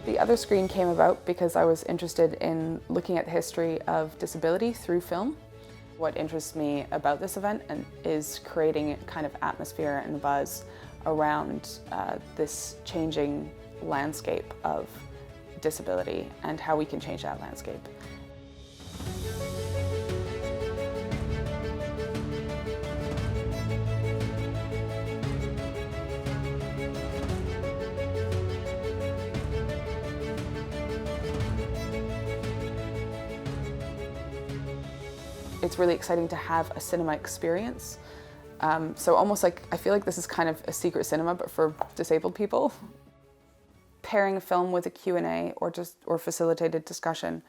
The Other Screen came about because I was interested in looking at the history of disability through film. What interests me about this event is creating kind of atmosphere and buzz around this changing landscape of disability and how we can change that landscape. It's really exciting to have a cinema experience. So almost like, I feel like this is kind of a secret cinema, but for disabled people. Pairing a film with a Q&A or facilitated discussion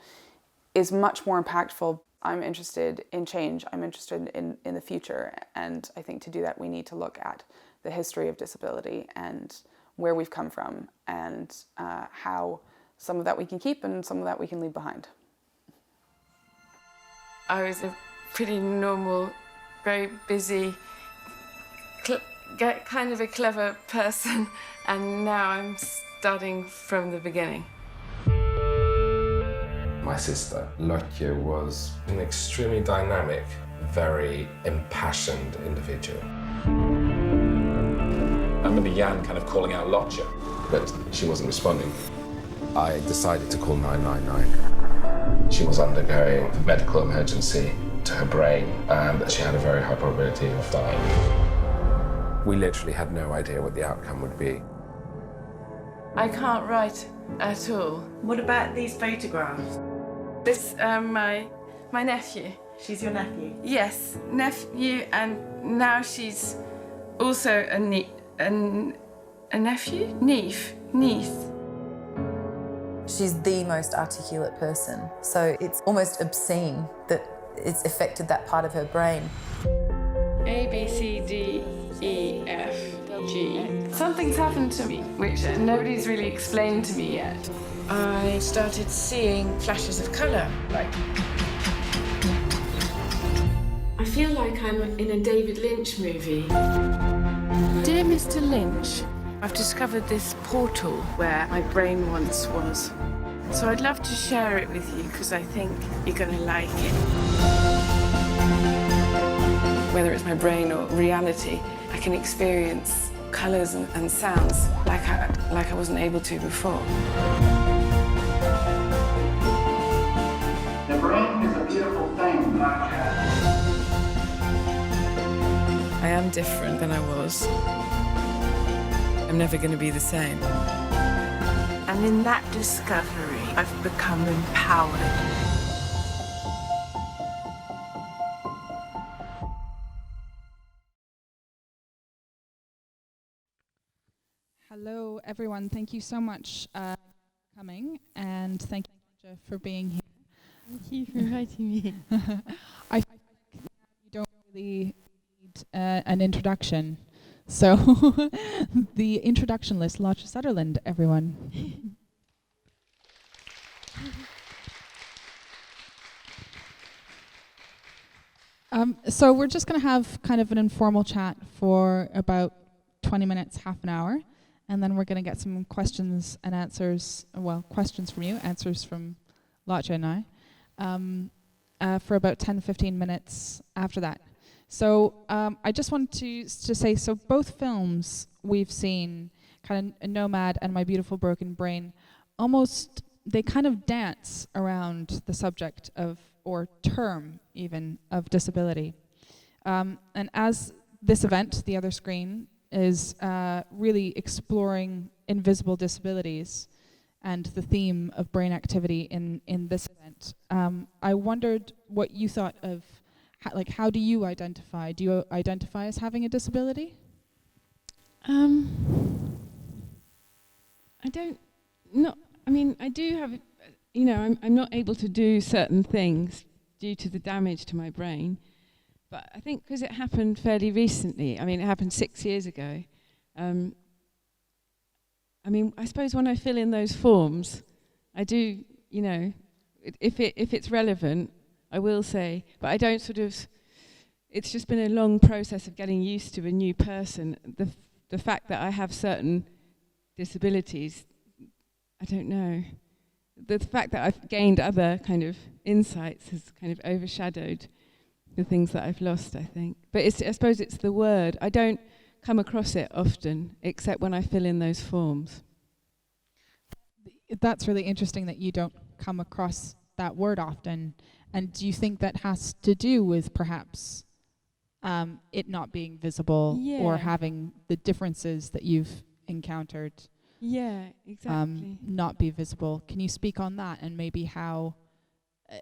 is much more impactful. I'm interested in change, I'm interested in the future, and I think to do that we need to look at the history of disability and where we've come from and how some of that we can keep and some of that we can leave behind. I was a pretty normal, very busy, kind of a clever person, and now I'm starting from the beginning. My sister, Lotje, was an extremely dynamic, very impassioned individual. I remember Jan kind of calling out Lotje, but she wasn't responding. I decided to call 999. She was undergoing a medical emergency to her brain, and she had a very high probability of dying. We literally had no idea what the outcome would be. I can't write at all. What about these photographs? This, my nephew. She's your nephew? Yes, nephew, and now she's also a nephew? Niece. She's the most articulate person, so it's almost obscene that it's affected that part of her brain. A, B, C, D, E, F, G. Something's happened to me, which nobody's really explained to me yet. I started seeing flashes of colour, like... I feel like I'm in a David Lynch movie. Dear Mr. Lynch, I've discovered this portal where my brain once was. So I'd love to share it with you because I think you're going to like it. Whether it's my brain or reality, I can experience colours and sounds like I wasn't able to before. The brain is a beautiful thing, Black Cat. I am different than I was. I'm never going to be the same. And in that discovery, I've become empowered. Hello, everyone. Thank you so much for coming, and thank you for being here. Thank you for inviting me. I think you don't really need an introduction. So, the introduction list, Lotje Sutherland, everyone. So we're just going to have kind of an informal chat for about 20 minutes, half an hour, and then we're going to get some questions and answers, well, questions from you, answers from Lotje and I, for about 10-15 minutes after that. So I just wanted to say, so both films we've seen, kind of Nomad and My Beautiful Broken Brain, almost, they kind of dance around the subject of, or term even, of disability. And as this event, The Other Screen, is really exploring invisible disabilities and the theme of brain activity in this event, I wondered what you thought of, how do you identify? Do you identify as having a disability? I do have, I'm not able to do certain things due to the damage to my brain, but I think because it happened fairly recently, it happened 6 years ago, I suppose when I fill in those forms, I do, if it's relevant, I will say, but I don't it's just been a long process of getting used to a new person. The fact that I have certain disabilities, I don't know. The fact that I've gained other kind of insights has kind of overshadowed the things that I've lost, I think. But I suppose it's the word. I don't come across it often, except when I fill in those forms. That's really interesting that you don't come across that word often. And do you think that has to do with perhaps it not being visible or having the differences that you've encountered exactly. not be visible? Can you speak on that and maybe how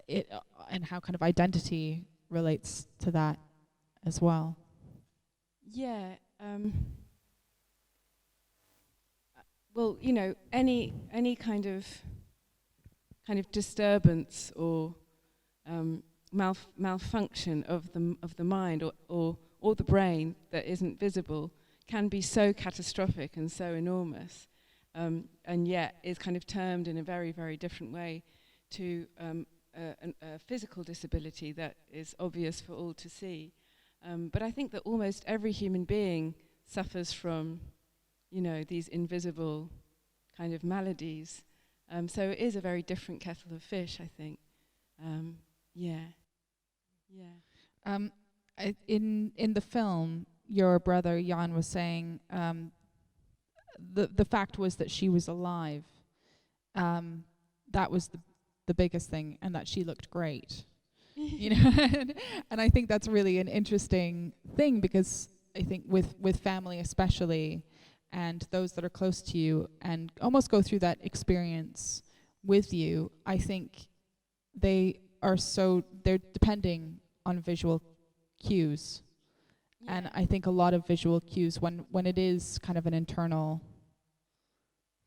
it and how kind of identity relates to that as well? Well, you know, any kind of disturbance or malfunction of the mind or the brain that isn't visible can be so catastrophic and so enormous, and yet is kind of termed in a very, very different way to a physical disability that is obvious for all to see. But I think that almost every human being suffers from, you know, these invisible kind of maladies. So it is a very different kettle of fish, I think. In the film, your brother Jan was saying the fact was that she was alive. That was the biggest thing, and that she looked great. You know, and I think that's really an interesting thing, because I think with family especially, and those that are close to you and almost go through that experience with you, I think they're depending on visual cues. And I think a lot of visual cues when it is kind of an internal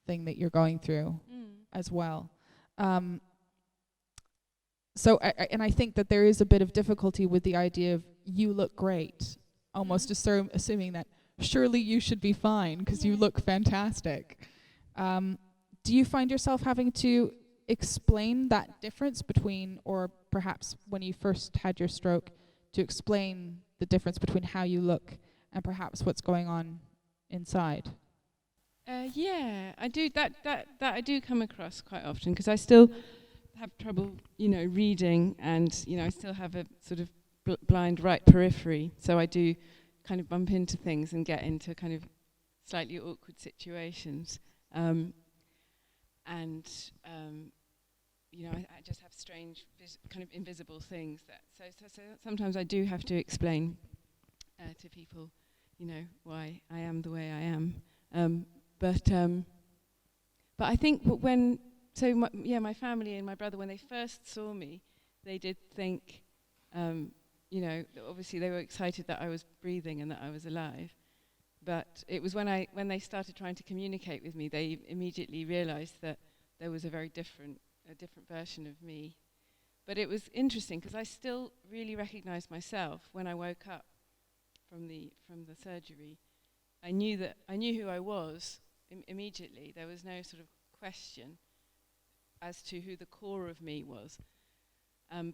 thing that you're going through as well. So I think that there is a bit of difficulty with the idea of you look great, almost assuming that surely you should be fine because you look fantastic. Do you find yourself having to explain that difference between, or perhaps when you first had your stroke, to explain the difference between how you look and perhaps what's going on inside? I do. That I do come across quite often, because I still have trouble, you know, reading, and you know, I still have a sort of blind right periphery, so I do kind of bump into things and get into kind of slightly awkward situations, you know, I just have strange kind of invisible things that so sometimes I do have to explain to people, you know, why I am the way I am. But I think when my family and my brother, when they first saw me, they did think, you know, obviously they were excited that I was breathing and that I was alive. But it was when they started trying to communicate with me, they immediately realized that there was a different version of me. But it was interesting, because I still really recognized myself when I woke up from the surgery. I knew who I was immediately. There was no sort of question as to who the core of me was.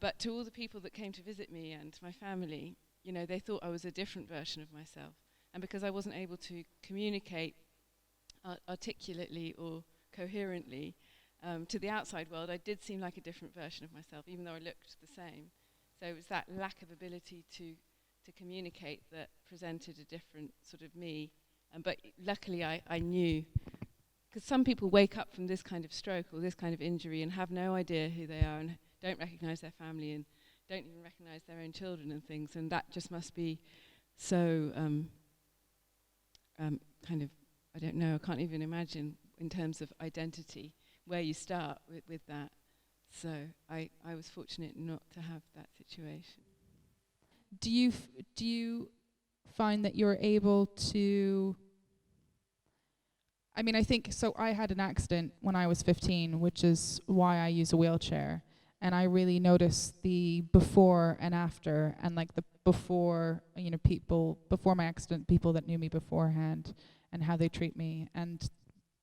But to all the people that came to visit me and my family, you know, they thought I was a different version of myself. And because I wasn't able to communicate articulately or coherently to the outside world, I did seem like a different version of myself, even though I looked the same. So it was that lack of ability to communicate that presented a different sort of me. But luckily I knew, because some people wake up from this kind of stroke or this kind of injury and have no idea who they are and don't recognize their family and don't even recognize their own children and things, and that just must be so kind of, I don't know, I can't even imagine in terms of identity where you start with that. So I was fortunate not to have that situation. Do you find that you're able to, I mean, I think, so I had an accident when I was 15, which is why I use a wheelchair. And I really noticed the before and after, and like the before, you know, people, before my accident, people that knew me beforehand and how they treat me, and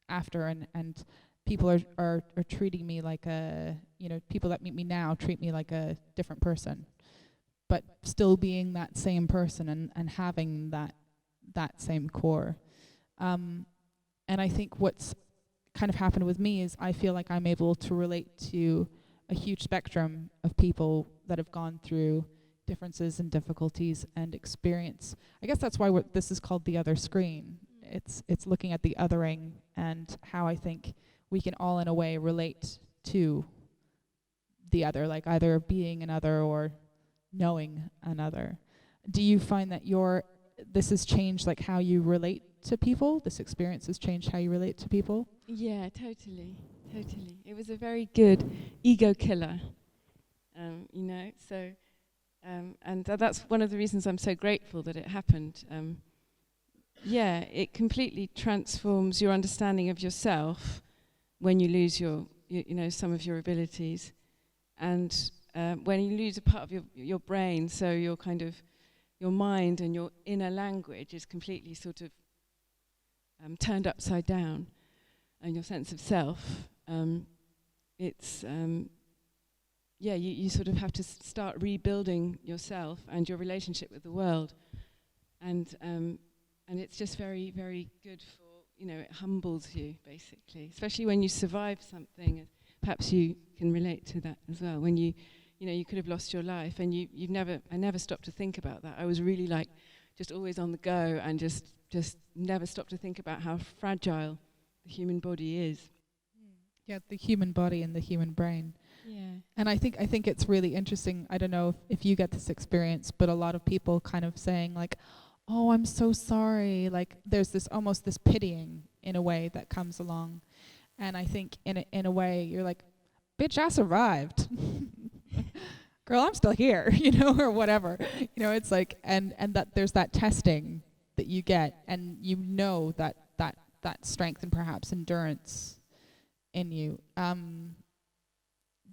after, and people are treating me like a, you know, people that meet me now treat me like a different person, but still being that same person and having that same core. And I think what's kind of happened with me is I feel like I'm able to relate to a huge spectrum of people that have gone through differences and difficulties and experience. I guess that's why this is called The Other Screen. It's looking at the othering and how I think we can all in a way relate to the other, like either being another or knowing another. Do you find that this has changed like how you relate to people? This experience has changed how you relate to people? Yeah, totally. It was a very good ego killer, you know, so, and that's one of the reasons I'm so grateful that it happened. Yeah, it completely transforms your understanding of yourself when you lose you know, some of your abilities. And when you lose a part of your brain, so your kind of, your mind and your inner language is completely sort of turned upside down, and your sense of self, you sort of have to start rebuilding yourself and your relationship with the world. And it's just very, very good for, you know, it humbles you, basically, especially when you survive something. Perhaps you can relate to that as well. When you know, you could have lost your life, and I never stopped to think about that. I was really like, just always on the go, and just never stopped to think about how fragile the human body is. Yeah, the human body and the human brain. Yeah. And I think it's really interesting. I don't know if you get this experience, but a lot of people kind of saying like, oh, I'm so sorry. Like there's this almost this pitying in a way that comes along. And I think in a way you're like, bitch, I survived. Girl, I'm still here, you know, or whatever. You know, it's like, and that there's that testing that you get, and you know that strength and perhaps endurance in you.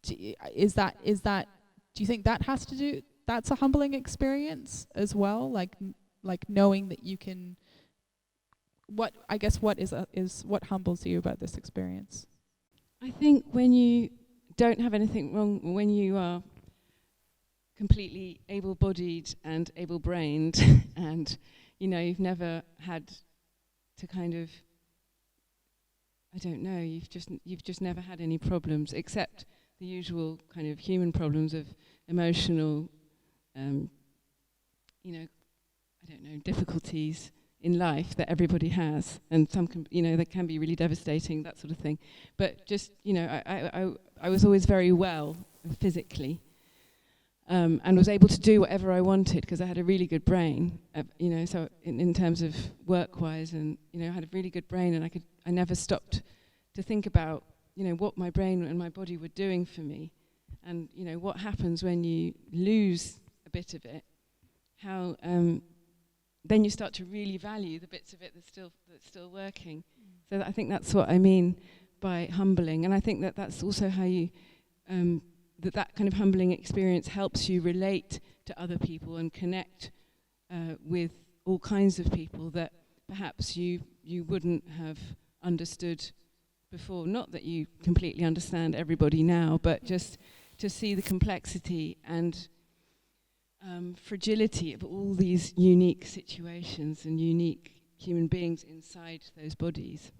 Do you think that has to do, that's a humbling experience as well? Like knowing that you can, what humbles you about this experience? I think when you don't have anything wrong, when you are completely able-bodied and able-brained, and you know you've never had to kind of, I don't know, you've just never had any problems except the usual kind of human problems of emotional, you know, I don't know, difficulties in life that everybody has, and some can, you know, that can be really devastating, that sort of thing. But just, you know, I was always very well physically, and was able to do whatever I wanted because I had a really good brain, you know. So in terms of work-wise, and you know, I had a really good brain, and I never stopped to think about, you know, what my brain and my body were doing for me, and you know what happens when you lose a bit of it, how then you start to really value the bits of it that's still working. So I think that's what I mean by humbling, and I think that's also how you that kind of humbling experience helps you relate to other people and connect with all kinds of people that perhaps you wouldn't have understood before. Not that you completely understand everybody now, but just to see the complexity and fragility of all these unique situations and unique human beings inside those bodies.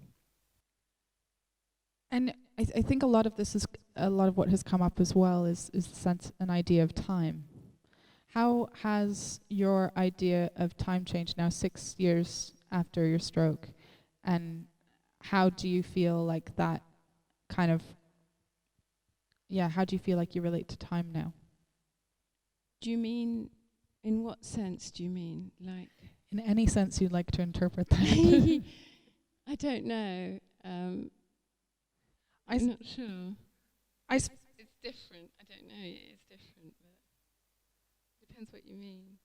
And I think a lot of what has come up as well is the sense, an idea of time. How has your idea of time changed now 6 years after your stroke? And how do you feel like that kind of, how do you feel like you relate to time now? Do you mean, in what sense do you mean? Like, in any sense you'd like to interpret that. I don't know. I'm not sure. It's different. I don't know. It's different, but it depends what you mean.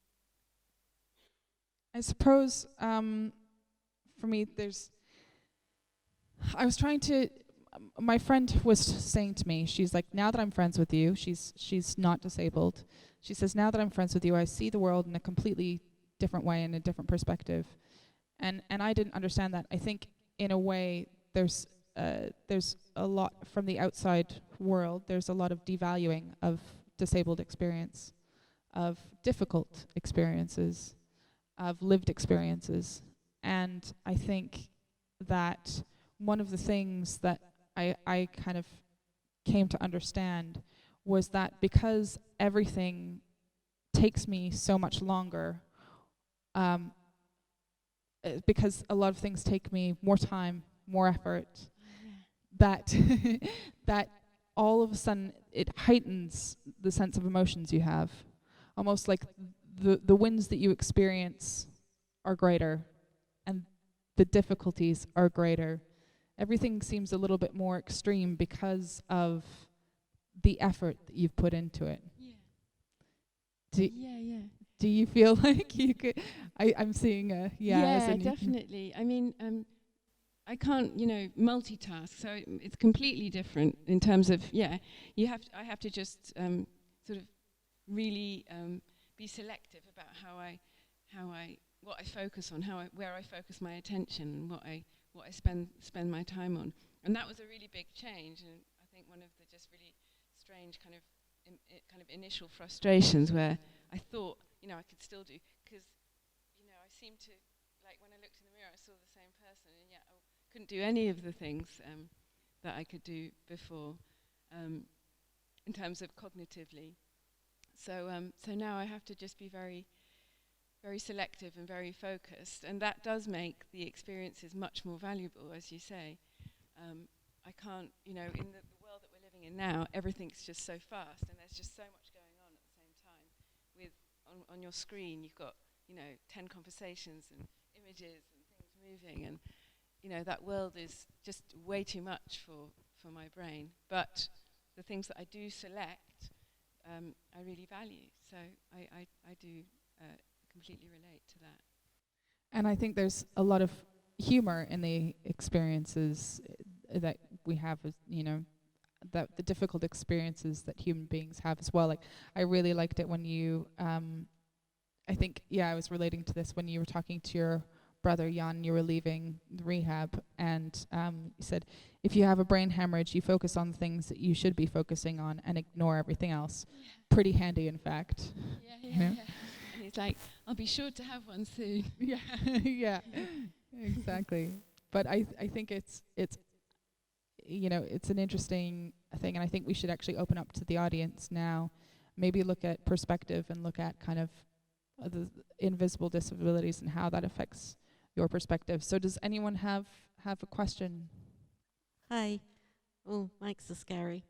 I suppose for me, my friend was saying to me, she's like, now that I'm friends with you, she's not disabled. She says, now that I'm friends with you, I see the world in a completely different way, in a different perspective. And I didn't understand that. I think in a way there's a lot from the outside world, there's a lot of devaluing of disabled experience, of difficult experiences, of lived experiences. And I think that one of the things that I kind of came to understand was that because everything takes me so much longer, because a lot of things take me more time, more effort, that that all of a sudden it heightens the sense of emotions you have. Almost like the wins that you experience are greater and the difficulties are greater. Everything seems a little bit more extreme because of the effort that you've put into it. Do you feel like you could? I'm seeing a Yeah, definitely. I mean, I can't, multitask, so it's completely different in terms of I have to just sort of really be selective about what I focus on, where I focus my attention, and what I spend my time on. And that was a really big change, and I think one of the just really strange kind of initial frustrations where I thought, I could still do, because, I seemed to, like when I looked in the mirror, I saw the same person, and yet I couldn't do any of the things that I could do before, in terms of cognitively. So now I have to just be very, very selective and very focused, and that does make the experiences much more valuable, as you say. I can't, in the world that we're living in now, everything's just so fast, and there's just so much going on at the same time. On your screen, you've got 10 conversations and images and things moving, and that world is just way too much for my brain. But the things that I do select, I really value. So I do completely relate to that. And I think there's a lot of humor in the experiences that we have, as that the difficult experiences that human beings have as well. Like, I really liked it when you, I think, I was relating to this when you were talking to your brother Jan, you were leaving the rehab, and you said, if you have a brain hemorrhage, you focus on the things that you should be focusing on and ignore everything else. Yeah. Pretty handy, in fact. Yeah. And he's like, I'll be sure to have one soon. Yeah, exactly. But I think it's it's an interesting thing, and I think we should actually open up to the audience now, maybe look at perspective and look at kind of the invisible disabilities and how that affects your perspective. So does anyone have a question? Hi. Oh, mics are scary.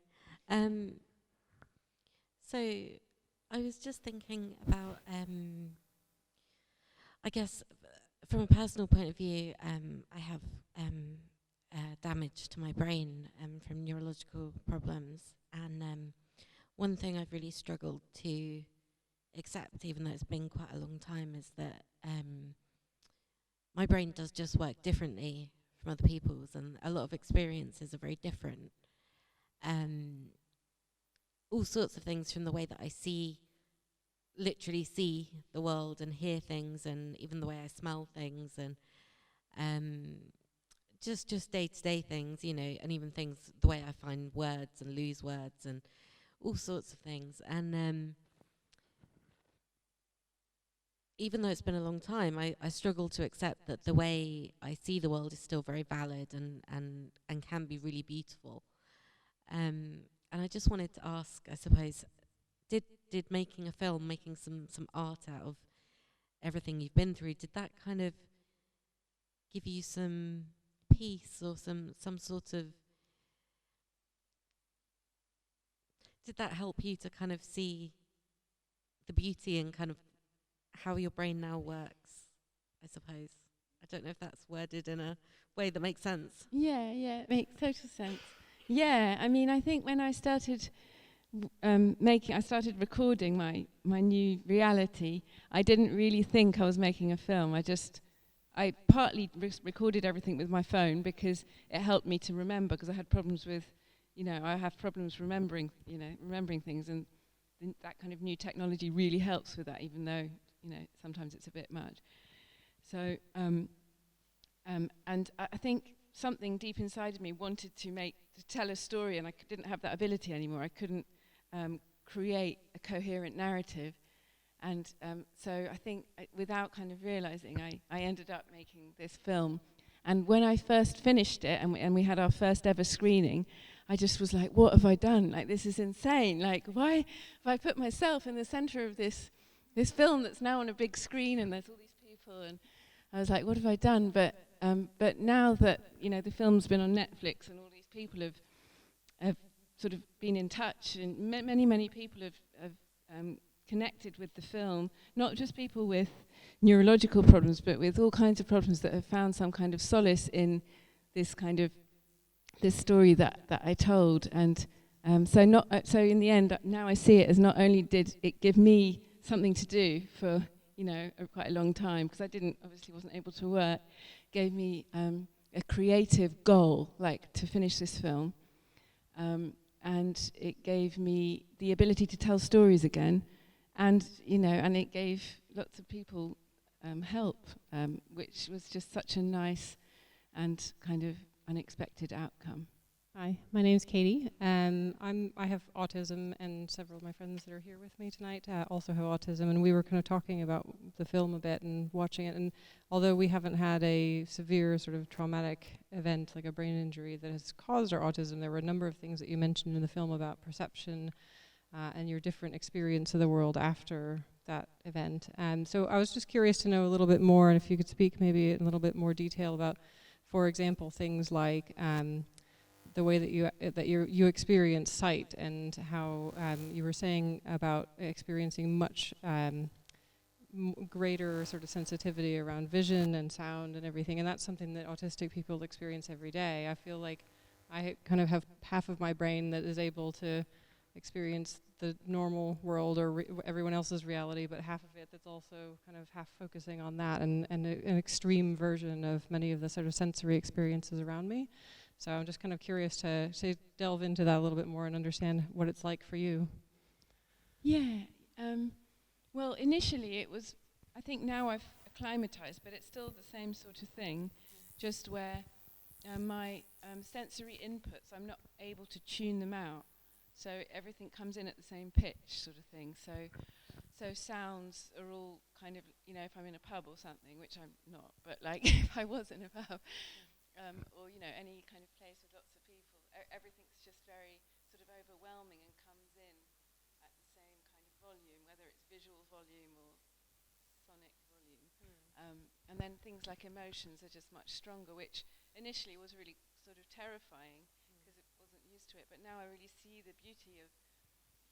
So I was just thinking about, I guess from a personal point of view, I have damage to my brain from neurological problems, and one thing I've really struggled to accept, even though it's been quite a long time, is that my brain does just work differently from other people's, and a lot of experiences are very different. All sorts of things, from the way that I literally see the world and hear things, and even the way I smell things, and just day-to-day things, and even things, the way I find words and lose words and all sorts of things. And even though it's been a long time, I struggle to accept that the way I see the world is still very valid and can be really beautiful. And I just wanted to ask, I suppose, did making a film, making some art out of everything you've been through, did that kind of give you some peace or some sort of, did that help you to kind of see the beauty and kind of how your brain now works, I suppose? I don't know if that's worded in a way that makes sense. Yeah, it makes total sense. Yeah, I mean, I think when I started I started recording my new reality, I didn't really think I was making a film. I partly recorded everything with my phone because it helped me to remember, because I had problems with, I have problems remembering things, and that kind of new technology really helps with that, even though, sometimes it's a bit much. So, and I think something deep inside of me wanted to tell a story, and I didn't have that ability anymore. I couldn't create a coherent narrative. And so I think without kind of realizing, I ended up making this film. And when I first finished it, and we had our first ever screening, I just was like, what have I done? Like, this is insane. Like, why have I put myself in the center of this film that's now on a big screen and there's all these people? And I was like, what have I done? But now that, you know, the film's been on Netflix and all these people have sort of been in touch, and many people have connected with the film, not just people with neurological problems, but with all kinds of problems that have found some kind of solace in this story that I told. And so in the end, now I see it as not only did it give me something to do for, you know, quite a long time, because I obviously wasn't able to work, gave me a creative goal, like to finish this film. And it gave me the ability to tell stories again. And, you know, and it gave lots of people help, which was just such a nice and kind of unexpected outcome. Hi, my name's Katie. I have autism, and several of my friends that are here with me tonight also have autism, and we were kind of talking about the film a bit and watching it, and although we haven't had a severe sort of traumatic event like a brain injury that has caused our autism, there were a number of things that you mentioned in the film about perception and your different experience of the world after that event. So I was just curious to know a little bit more, and if you could speak maybe in a little bit more detail about, for example, things like the way that you experience sight, and how you were saying about experiencing much greater sort of sensitivity around vision and sound and everything, and that's something that autistic people experience every day. I feel like I kind of have half of my brain that is able to experience the normal world or everyone else's reality, but half of it that's also kind of half focusing on that, and an extreme version of many of the sort of sensory experiences around me. So I'm just kind of curious to delve into that a little bit more and understand what it's like for you. Yeah. Well, initially it was, I think now I've acclimatized, but it's still the same sort of thing, just where my sensory inputs, I'm not able to tune them out. So everything comes in at the same pitch, sort of thing. So sounds are all kind of, you know, if I'm in a pub or something, which I'm not, but like if I was in a pub, or, you know, any kind of place with lots of people, everything's just very sort of overwhelming and comes in at the same kind of volume, whether it's visual volume or sonic volume. And then things like emotions are just much stronger, which initially was really sort of terrifying, used to it, but now I really see the beauty of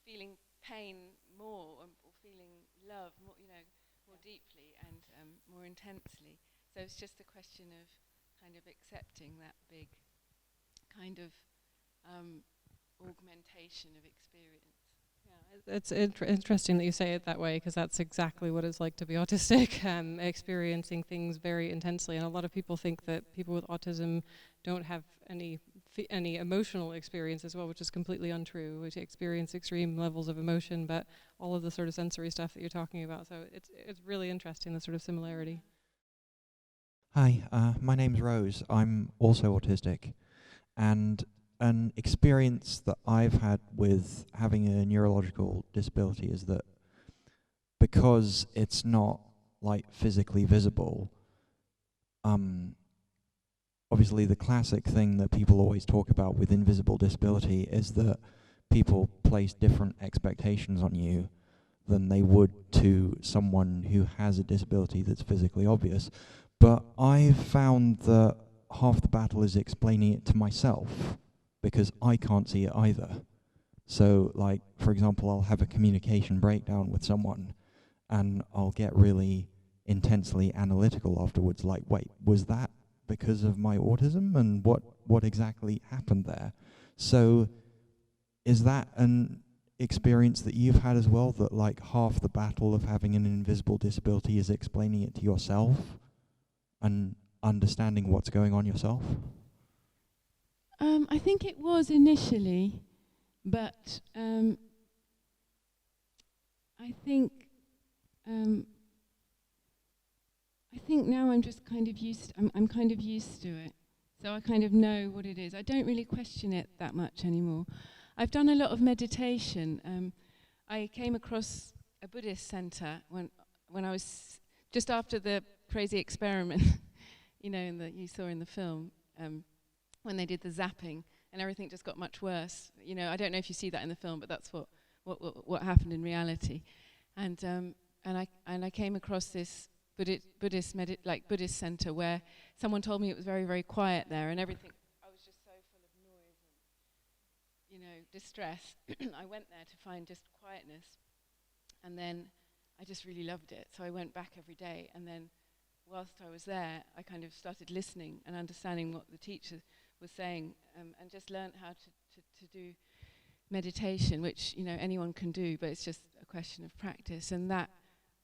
feeling pain more, or feeling love more, you know, more deeply and more intensely. So it's just a question of kind of accepting that big kind of augmentation of experience. Yeah, it's interesting that you say it that way, because that's exactly what it's like to be autistic, experiencing things very intensely. And a lot of people think that people with autism don't have any emotional experience as well, which is completely untrue. We experience extreme levels of emotion, but all of the sort of sensory stuff that you're talking about. So it's really interesting, the sort of similarity. Hi, my name's Rose. I'm also autistic, and an experience that I've had with having a neurological disability is that because it's not like physically visible, obviously the classic thing that people always talk about with invisible disability is that people place different expectations on you than they would to someone who has a disability that's physically obvious. But I've found that half the battle is explaining it to myself, because I can't see it either. So, like, for example, I'll have a communication breakdown with someone and I'll get really intensely analytical afterwards, like, wait, was that because of my autism, and what exactly happened there? So is that an experience that you've had as well, that like half the battle of having an invisible disability is explaining it to yourself and understanding what's going on yourself? I think it was initially, but I think now I'm just kind of I'm kind of used to it. So I kind of know what it is. I don't really question it that much anymore. I've done a lot of meditation. I came across a Buddhist center when I was just after the crazy experiment you know, you saw in the film, when they did the zapping, and everything just got much worse. You know, I don't know if you see that in the film, but that's what happened in reality. And I came across this Buddhist center where someone told me it was very, very quiet there, and everything. I was just so full of noise and, you know, distress. I went there to find just quietness, and then I just really loved it. So I went back every day, and then whilst I was there, I kind of started listening and understanding what the teacher was saying, and just learned how to do meditation, which, you know, anyone can do, but it's just a question of practice. And that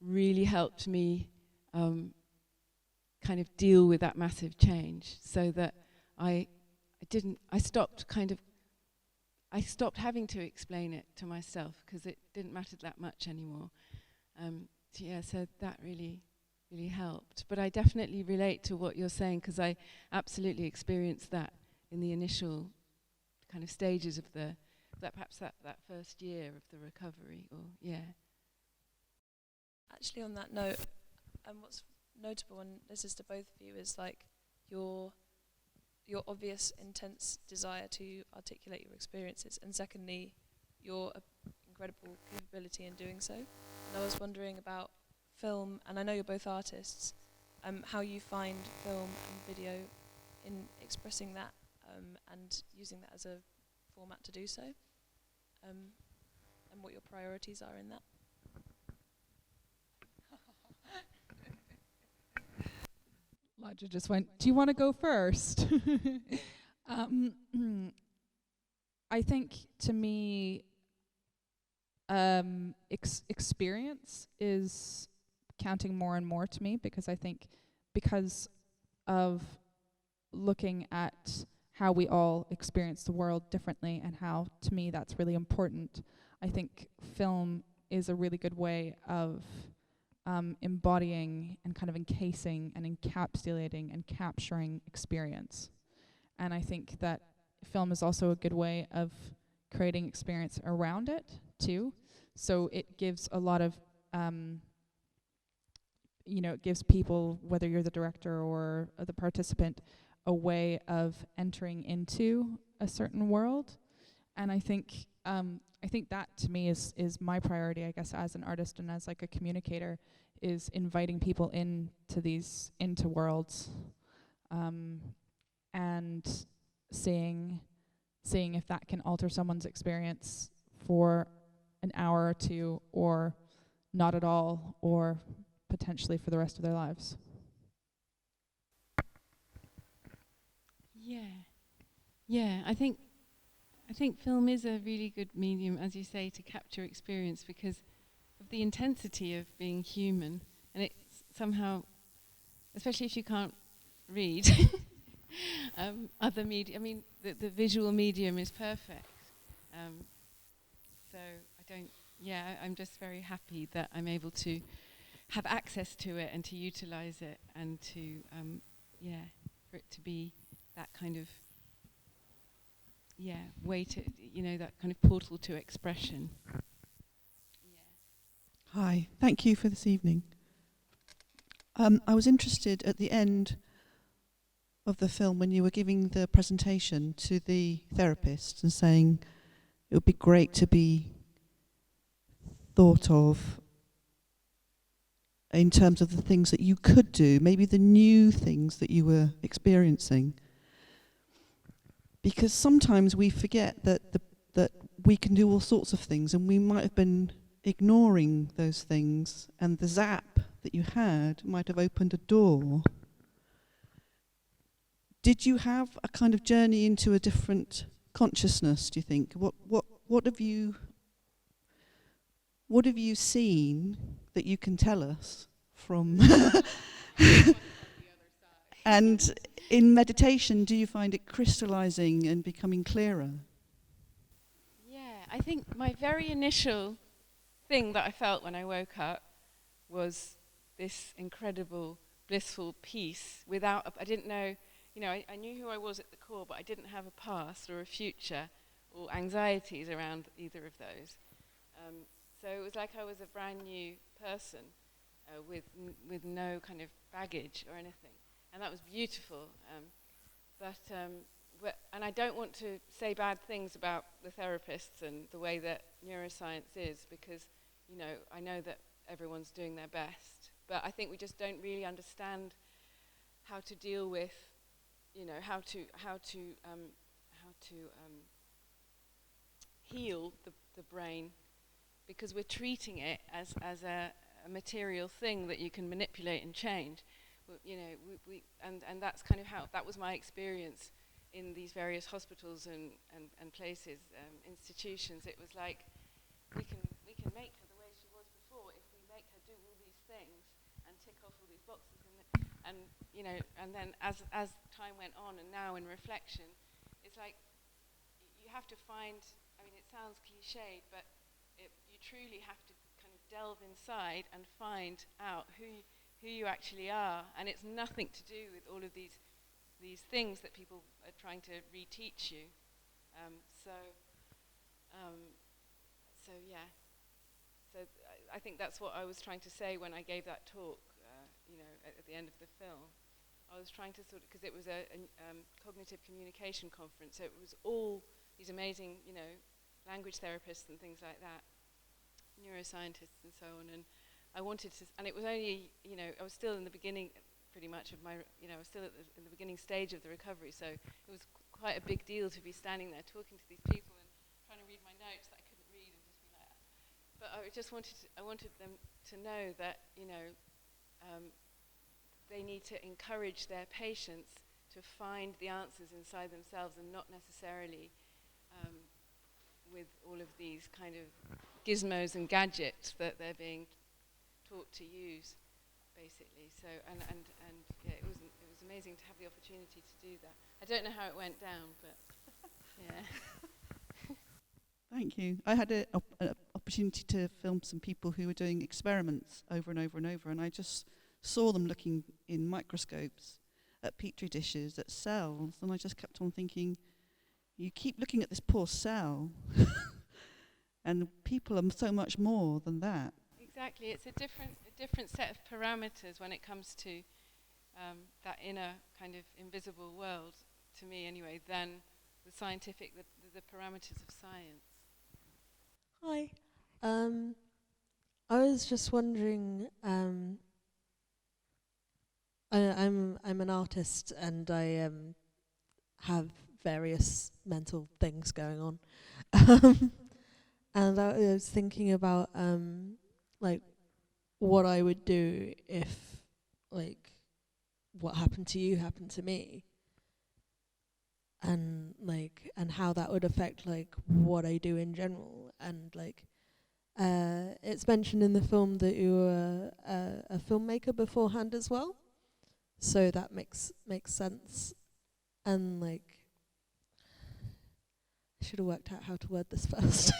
really helped me kind of deal with that massive change, so that I stopped having to explain it to myself, because it didn't matter that much anymore. So that really helped. But I definitely relate to what you're saying, because I absolutely experienced that in the initial kind of stages of that first year of the recovery. Actually, on that note, what's notable, and this is to both of you, is like your obvious intense desire to articulate your experiences, and secondly, your incredible capability in doing so. And I was wondering about film, and I know you're both artists, how you find film and video in expressing that, and using that as a format to do so, and what your priorities are in that. Elijah just went, do you want to go first? I think, to me, experience is counting more and more to me, because I think because of looking at how we all experience the world differently, and how, to me, that's really important. I think film is a really good way of embodying and kind of encasing and encapsulating and capturing experience. And I think that film is also a good way of creating experience around it too. So it gives a lot of, it gives people, whether you're the director or the participant, a way of entering into a certain world. And I think that, to me, is my priority, I guess, as an artist and as like a communicator, is inviting people into worlds, and seeing if that can alter someone's experience for an hour or two, or not at all, or potentially for the rest of their lives. Yeah, I think film is a really good medium, as you say, to capture experience, because of the intensity of being human. And it's somehow, especially if you can't read other media, I mean, the visual medium is perfect. So I'm just very happy that I'm able to have access to it and to utilize it, and to, for it to be that kind of, way to, that kind of portal to expression. Hi, thank you for this evening. I was interested at the end of the film, when you were giving the presentation to the therapist and saying it would be great to be thought of in terms of the things that you could do, maybe the new things that you were experiencing. Because sometimes we forget that we can do all sorts of things, and we might have been ignoring those things, and the zap that you had might have opened a door. Did you have a kind of journey into a different consciousness, do you think? What have you seen that you can tell us from and in meditation, do you find it crystallizing and becoming clearer? Yeah, I think my very initial thing that I felt when I woke up was this incredible, blissful peace I didn't know, I knew who I was at the core, but I didn't have a past or a future or anxieties around either of those. So it was like I was a brand new person with no kind of baggage or anything. and that was beautiful. And I don't want to say bad things about the therapists and the way that neuroscience is, because, you know, I know that everyone's doing their best, but I think we just don't really understand how to deal with, you know, how to heal the brain, because we're treating it as a material thing that you can manipulate and change. You know, and that's kind of how, that was my experience in these various hospitals and places, institutions. It was like, we can make her the way she was before if we make her do all these things and tick off all these boxes. And you know, and then as time went on, and now in reflection, it's like you have to find, I mean, it sounds cliched, but you truly have to kind of delve inside and find out who you actually are. And it's nothing to do with all of these things that people are trying to reteach you. So yeah. So I think that's what I was trying to say when I gave that talk, you know, at the end of the film. I was trying to sort of, because it was a cognitive communication conference, so it was all these amazing, you know, language therapists and things like that, neuroscientists and so on, and I wanted to, and it was only, you know, I was still in the beginning, pretty much of my, you know, I was still in the beginning stage of the recovery, so it was quite a big deal to be standing there talking to these people and trying to read my notes that I couldn't read and just be like that. But I just wanted them to know that, you know, they need to encourage their patients to find the answers inside themselves, and not necessarily with all of these kind of gizmos and gadgets that they're being taught to use, basically. So and yeah, it was amazing to have the opportunity to do that. I don't know how it went down, but yeah. Thank you. I had an opportunity to film some people who were doing experiments over and over and over, and I just saw them looking in microscopes at petri dishes, at cells, and I just kept on thinking, you keep looking at this poor cell, and people are so much more than that. Exactly, it's a different set of parameters when it comes to that inner kind of invisible world, to me anyway, than the scientific, the parameters of science. Hi. I was just wondering, I'm an artist, and I have various mental things going on. And I was thinking about like what I would do if like what happened to you happened to me, and like, and how that would affect like what I do in general. And like it's mentioned in the film that you were a filmmaker beforehand as well, so that makes sense. And like, I should have worked out how to word this first.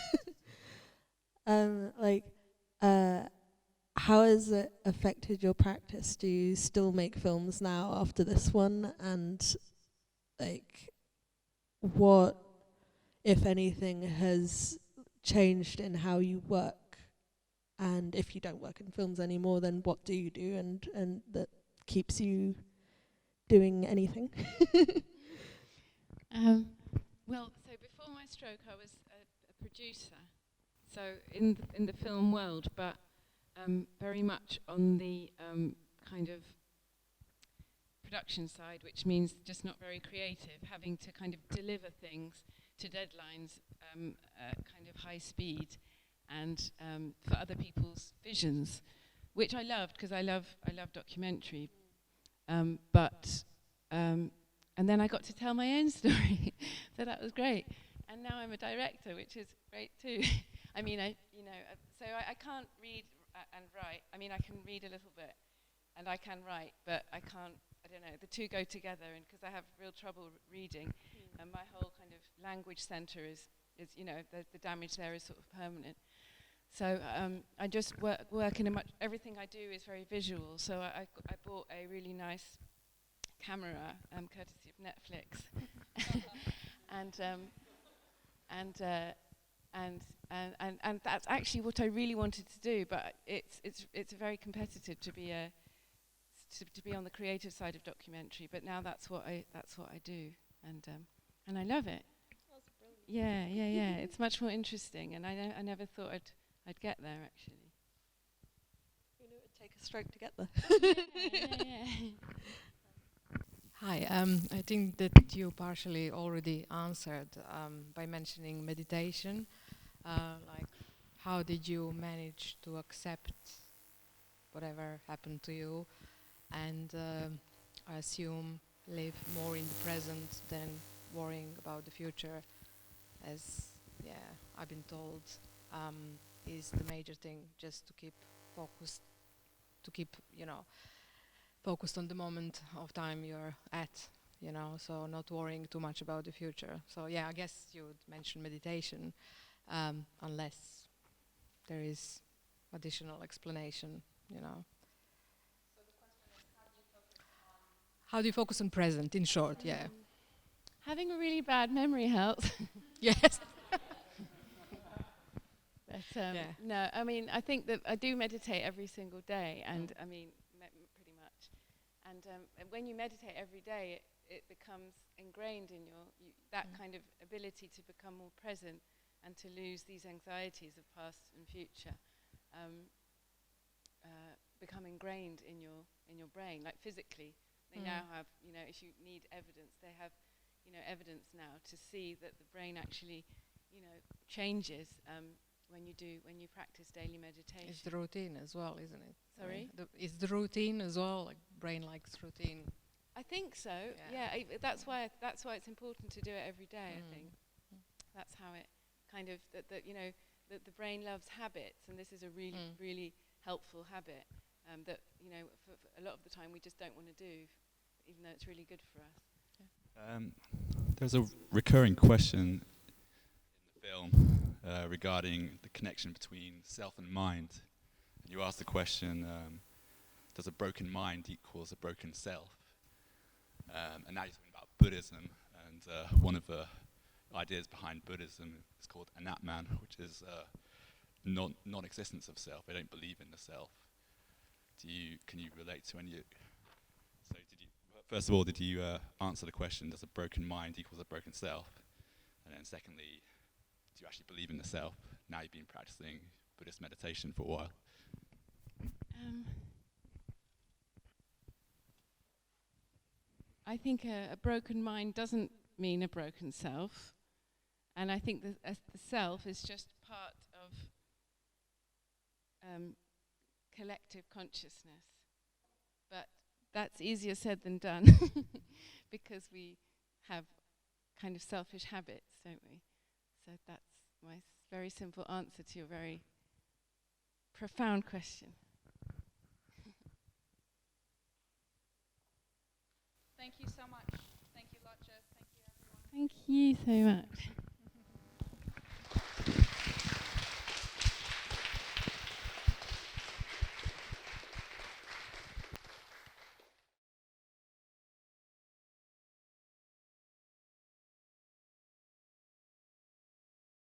How has it affected your practice? Do you still make films now after this one? And like, what, if anything, has changed in how you work? And if you don't work in films anymore, then what do you do, and that keeps you doing anything? Well, so before my stroke, I was a producer, so in the film world, but very much on the kind of production side, which means just not very creative, having to kind of deliver things to deadlines, kind of high speed, and for other people's visions, which I loved, because I love documentary, and then I got to tell my own story, so that was great. And now I'm a director, which is great too. I mean, so I can't read and write. I mean, I can read a little bit, and I can write, but I can't. I don't know. The two go together, and because I have real trouble reading, and my whole kind of language center is you know, the damage there is sort of permanent. So I just work in everything I do is very visual. So I bought a really nice camera, courtesy of Netflix, and that's actually what I really wanted to do. But it's very competitive to be a to be on the creative side of documentary, but now that's what I do, and I love it. Yeah. It's much more interesting, and I never thought I'd get there actually. Who knew it would take a stroke to get there? Yeah. Hi, I think that you partially already answered by mentioning meditation. Like, how did you manage to accept whatever happened to you, and I assume live more in the present than worrying about the future, as I've been told is the major thing, just to keep focused, focused on the moment of time you're at, so not worrying too much about the future. So I guess you would mention meditation, unless there is additional explanation, So the question is, how do you focus on present, in short, Having a really bad memory helps. Yes. But no, I mean, I think that I do meditate every single day, and I mean, pretty much. And when you meditate every day, it becomes ingrained in that kind of ability to become more present and to lose these anxieties of past and future. Become ingrained in your brain, like physically. They now have, if you need evidence, they have, evidence now to see that the brain actually, changes when you practice daily meditation. It's the routine as well, isn't it? Sorry? It's the routine as well, like brain likes routine. I think so. Yeah, that's why it's important to do it every day. I think that's how it kind of that the brain loves habits, and this is a really really helpful habit that for a lot of the time we just don't want to do, even though it's really good for us. There's a recurring question in the film regarding the connection between self and mind. And you asked the question, does a broken mind equals a broken self? And now you're talking about Buddhism, and one of the ideas behind Buddhism is called Anatman, which is non-existence of self. They don't believe in the self. Can you relate to any? So first of all, did you answer the question, does a broken mind equals a broken self? And then secondly, do you actually believe in the self? Now you've been practicing Buddhist meditation for a while. I think a broken mind doesn't mean a broken self, and I think the self is just part of collective consciousness. But that's easier said than done because we have kind of selfish habits, don't we? So that's my very simple answer to your very profound question. Thank you so much. Thank you, Lotja. Thank you, everyone. Thank you so much.